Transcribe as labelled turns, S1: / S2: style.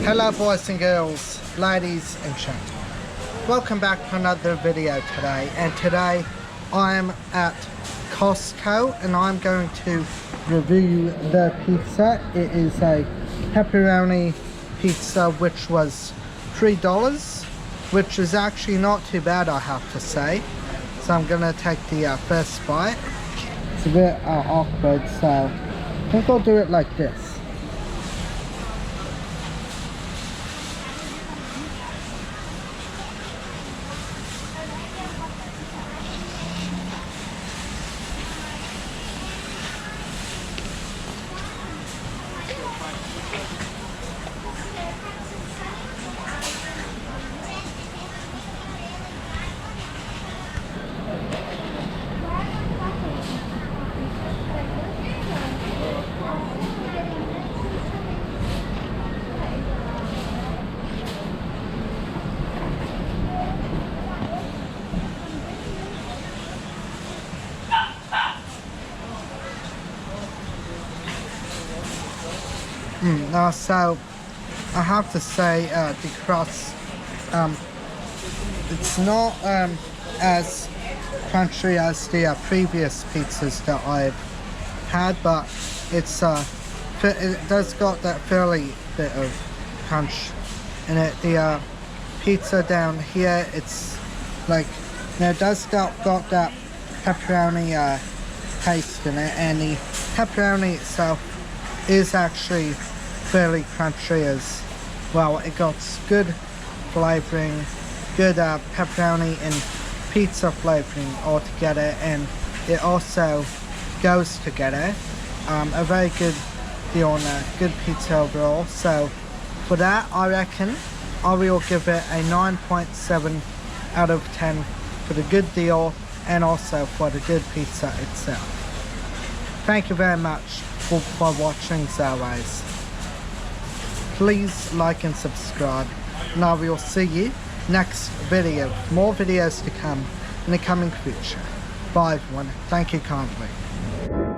S1: Hello boys and girls, ladies and gentlemen. Welcome back to another video today, and today I'm at Costco and I'm going to review the pizza. It is a pepperoni pizza which was $3, which is actually not too bad, I have to say. So I'm going to take the first bite. It's a bit awkward, so I think I'll do it like this. So I have to say the crust, it's not as crunchy as the previous pizzas that I've had, but it's it does got that fairly bit of crunch in it. The pizza down here, it's like, it does got that pepperoni taste in it, and the pepperoni itself is actually fairly crunchy as well. It got good flavoring, good pepperoni and pizza flavoring all together, and it also goes together. A very good deal on a good pizza overall. So for that, I reckon I will give it a 9.7 out of 10 for the good deal and also for the good pizza itself. Thank you very much for watching as always. Please like and subscribe, and I will see you next video. More videos to come in the coming future. Bye everyone. Thank you kindly.